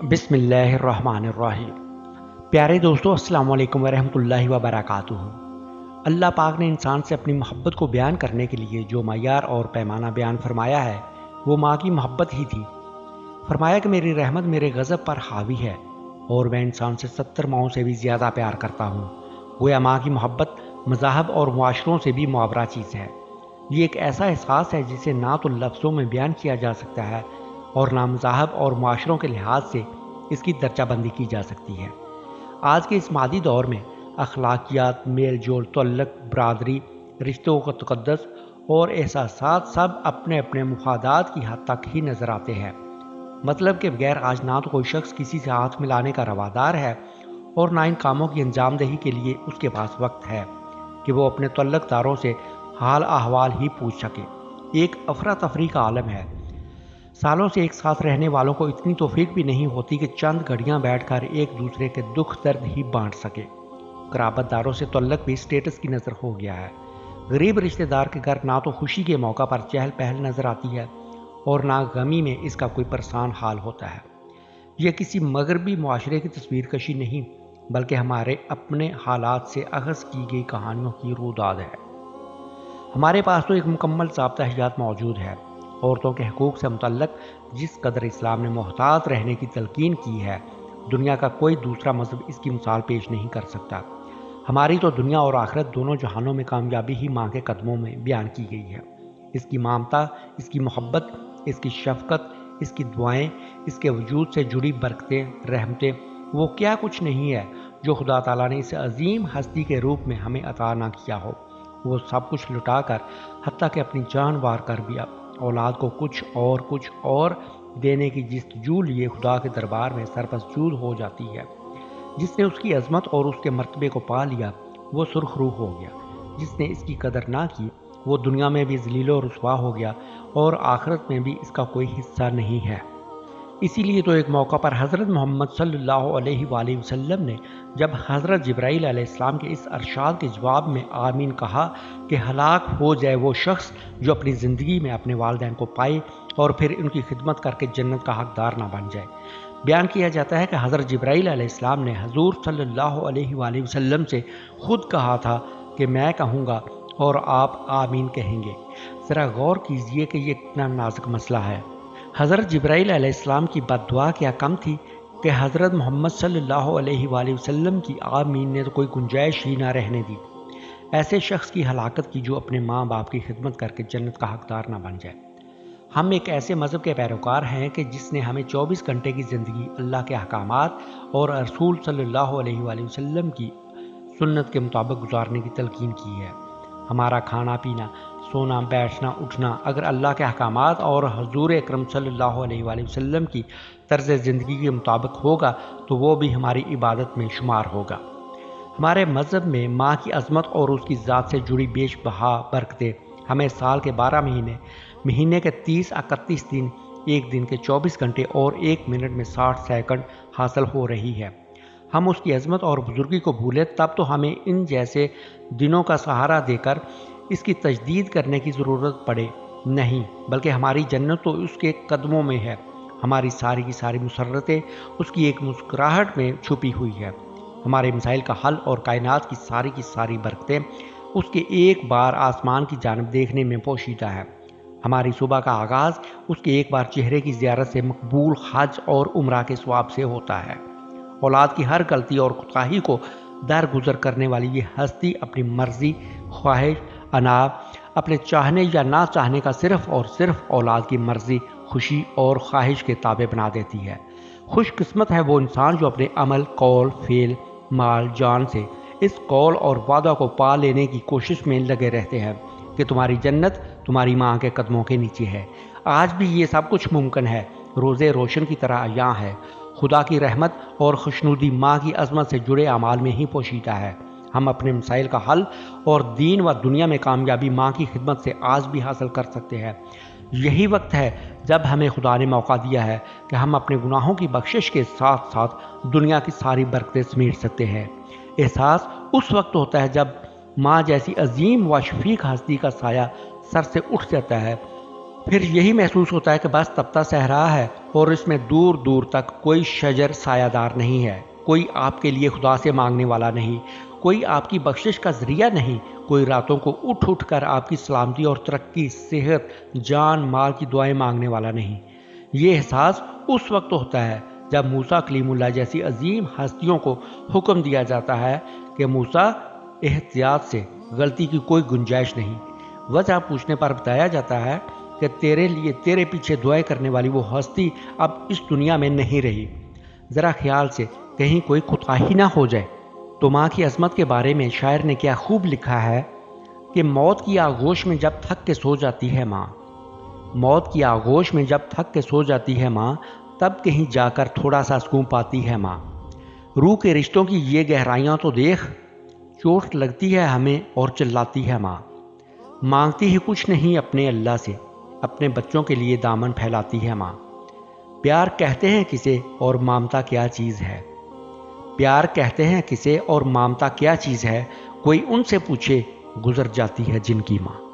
بسم اللہ الرحمن الرحیم۔ پیارے دوستو، السلام علیکم ورحمۃ اللہ وبرکاتہ۔ اللہ پاک نے انسان سے اپنی محبت کو بیان کرنے کے لیے جو معیار اور پیمانہ بیان فرمایا ہے وہ ماں کی محبت ہی تھی۔ فرمایا کہ میری رحمت میرے غضب پر حاوی ہے اور میں انسان سے 70 ماؤں سے بھی زیادہ پیار کرتا ہوں۔ گویا ماں کی محبت مذاہب اور معاشروں سے بھی معاورہ چیز ہے۔ یہ ایک ایسا احساس ہے جسے نہ تو لفظوں میں بیان کیا جا سکتا ہے اور نہ مذاہب اور معاشروں کے لحاظ سے اس کی درجہ بندی کی جا سکتی ہے۔ آج کے اس مادی دور میں اخلاقیات، میل جول، تعلق، برادری، رشتوں کا تقدس اور احساسات سب اپنے اپنے مفادات کی حد تک ہی نظر آتے ہیں۔ مطلب کہ بغیر آج نہ تو کوئی شخص کسی سے ہاتھ ملانے کا روادار ہے اور نہ ان کاموں کی انجام دہی کے لیے اس کے پاس وقت ہے کہ وہ اپنے تعلق داروں سے حال احوال ہی پوچھ سکے۔ ایک افراتفری کا عالم ہے۔ سالوں سے ایک ساتھ رہنے والوں کو اتنی توفیق بھی نہیں ہوتی کہ چند گھڑیاں بیٹھ کر ایک دوسرے کے دکھ درد ہی بانٹ سکے۔ قرابت داروں سے تعلق بھی اسٹیٹس کی نظر ہو گیا ہے۔ غریب رشتہ دار کے گھر نہ تو خوشی کے موقع پر چہل پہل نظر آتی ہے اور نہ غمی میں اس کا کوئی پریشان حال ہوتا ہے۔ یہ کسی مغربی معاشرے کی تصویر کشی نہیں بلکہ ہمارے اپنے حالات سے اخذ کی گئی کہانیوں کی روداد ہے۔ ہمارے پاس تو ایک مکمل ضابطہ حیات موجود ہے۔ عورتوں کے حقوق سے متعلق جس قدر اسلام نے محتاط رہنے کی تلقین کی ہے، دنیا کا کوئی دوسرا مذہب اس کی مثال پیش نہیں کر سکتا۔ ہماری تو دنیا اور آخرت دونوں جہانوں میں کامیابی ہی ماں کے قدموں میں بیان کی گئی ہے۔ اس کی ممتا، اس کی محبت، اس کی شفقت، اس کی دعائیں، اس کے وجود سے جڑی برکتیں، رحمتیں، وہ کیا کچھ نہیں ہے جو خدا تعالیٰ نے اس عظیم ہستی کے روپ میں ہمیں عطا نہ کیا ہو۔ وہ سب کچھ لٹا کر حتیٰ کہ اپنی جان وار کر بھی اولاد کو کچھ اور دینے کی جستجو لیے خدا کے دربار میں سرپسجود ہو جاتی ہے۔ جس نے اس کی عظمت اور اس کے مرتبے کو پا لیا وہ سرخ روح ہو گیا۔ جس نے اس کی قدر نہ کی وہ دنیا میں بھی ذلیل و رسوا ہو گیا اور آخرت میں بھی اس کا کوئی حصہ نہیں ہے۔ اسی لیے تو ایک موقع پر حضرت محمد صلی اللہ علیہ وآلہ وسلم نے جب حضرت جبرائیل علیہ السلام کے اس ارشاد کے جواب میں آمین کہا کہ ہلاک ہو جائے وہ شخص جو اپنی زندگی میں اپنے والدین کو پائے اور پھر ان کی خدمت کر کے جنت کا حقدار نہ بن جائے۔ بیان کیا جاتا ہے کہ حضرت جبرائیل علیہ السلام نے حضور صلی اللہ علیہ وآلہ وسلم سے خود کہا تھا کہ میں کہوں گا اور آپ آمین کہیں گے۔ ذرا غور کیجئے کہ یہ کتنا نازک مسئلہ ہے۔ حضرت جبرائیل علیہ السلام کی بد دعا کیا کم تھی کہ حضرت محمد صلی اللہ علیہ وآلہ وسلم کی آمین نے تو کوئی گنجائش ہی نہ رہنے دی ایسے شخص کی ہلاکت کی جو اپنے ماں باپ کی خدمت کر کے جنت کا حقدار نہ بن جائے۔ ہم ایک ایسے مذہب کے پیروکار ہیں کہ جس نے ہمیں 24 گھنٹے کی زندگی اللہ کے احکامات اور رسول صلی اللہ علیہ وآلہ وسلم کی سنت کے مطابق گزارنے کی تلقین کی ہے۔ ہمارا کھانا پینا، سونا، بیٹھنا، اٹھنا اگر اللہ کے احکامات اور حضور اکرم صلی اللہ علیہ وآلہ وسلم کی طرز زندگی کے مطابق ہوگا تو وہ بھی ہماری عبادت میں شمار ہوگا۔ ہمارے مذہب میں ماں کی عظمت اور اس کی ذات سے جڑی بیش بہا برکتیں ہمیں سال کے 12 مہینے کے 30 31 دن، ایک دن کے 24 گھنٹے اور ایک منٹ میں 60 سیکنڈ حاصل ہو رہی ہے۔ ہم اس کی عظمت اور بزرگی کو بھولے تب تو ہمیں ان جیسے دنوں کا سہارا دے کر اس کی تجدید کرنے کی ضرورت پڑے نہیں، بلکہ ہماری جنت تو اس کے قدموں میں ہے۔ ہماری ساری کی ساری مسرتیں اس کی ایک مسکراہٹ میں چھپی ہوئی ہے۔ ہمارے مسائل کا حل اور کائنات کی ساری برکتیں اس کے ایک بار آسمان کی جانب دیکھنے میں پوشیدہ ہے۔ ہماری صبح کا آغاز اس کے ایک بار چہرے کی زیارت سے مقبول حج اور عمرہ کے ثواب سے ہوتا ہے۔ اولاد کی ہر غلطی اور کوتاہی کو درگزر کرنے والی یہ ہستی اپنی مرضی، خواہش، انا، اپنے چاہنے یا نہ چاہنے کا صرف اور صرف اولاد کی مرضی، خوشی اور خواہش کے تابع بنا دیتی ہے۔ خوش قسمت ہے وہ انسان جو اپنے عمل، قول، فعل، مال، جان سے اس قول اور وعدہ کو پا لینے کی کوشش میں لگے رہتے ہیں کہ تمہاری جنت تمہاری ماں کے قدموں کے نیچے ہے۔ آج بھی یہ سب کچھ ممکن ہے، روزے روشن کی طرح عیاں ہے۔ خدا کی رحمت اور خوشنودی ماں کی عظمت سے جڑے اعمال میں ہی پوشیدہ ہے۔ ہم اپنے مسائل کا حل اور دین و دنیا میں کامیابی ماں کی خدمت سے آج بھی حاصل کر سکتے ہیں۔ یہی وقت ہے جب ہمیں خدا نے موقع دیا ہے کہ ہم اپنے گناہوں کی بخشش کے ساتھ ساتھ دنیا کی ساری برکتیں سمیٹ سکتے ہیں۔ احساس اس وقت ہوتا ہے جب ماں جیسی عظیم و شفیق ہستی کا سایہ سر سے اٹھ جاتا ہے۔ پھر یہی محسوس ہوتا ہے کہ بس تپتا صحرا ہے اور اس میں دور دور تک کوئی شجر سایہ دار نہیں ہے، کوئی آپ کے لیے خدا سے مانگنے والا نہیں، کوئی آپ کی بخشش کا ذریعہ نہیں، کوئی راتوں کو اٹھ اٹھ کر آپ کی سلامتی اور ترقی، صحت، جان مال کی دعائیں مانگنے والا نہیں۔ یہ احساس اس وقت ہوتا ہے جب موسیٰ کلیم اللہ جیسی عظیم ہستیوں کو حکم دیا جاتا ہے کہ موسیٰ احتیاط سے، غلطی کی کوئی گنجائش نہیں۔ وجہ پوچھنے پر بتایا جاتا ہے کہ تیرے لیے تیرے پیچھے دعائیں کرنے والی وہ ہستی اب اس دنیا میں نہیں رہی۔ ذرا خیال سے کہیں کوئی کوتاہی نہ ہو جائے۔ تو ماں کی عظمت کے بارے میں شاعر نے کیا خوب لکھا ہے کہ موت کی آغوش میں جب تھک کے سو جاتی ہے ماں، موت کی آغوش میں جب تھک کے سو جاتی ہے ماں، تب کہیں جا کر تھوڑا سا سکون پاتی ہے ماں۔ روح کے رشتوں کی یہ گہرائیاں تو دیکھ، چوٹ لگتی ہے ہمیں اور چلاتی ہے ماں، مانگتی ہی کچھ نہیں اپنے اللہ سے، اپنے بچوں کے لیے دامن پھیلاتی ہے ماں۔ پیار کہتے ہیں کسے اور مامتا کیا چیز ہے، پیار کہتے ہیں کسے اور مامتا کیا چیز ہے، کوئی ان سے پوچھے گزر جاتی ہے جن کی ماں۔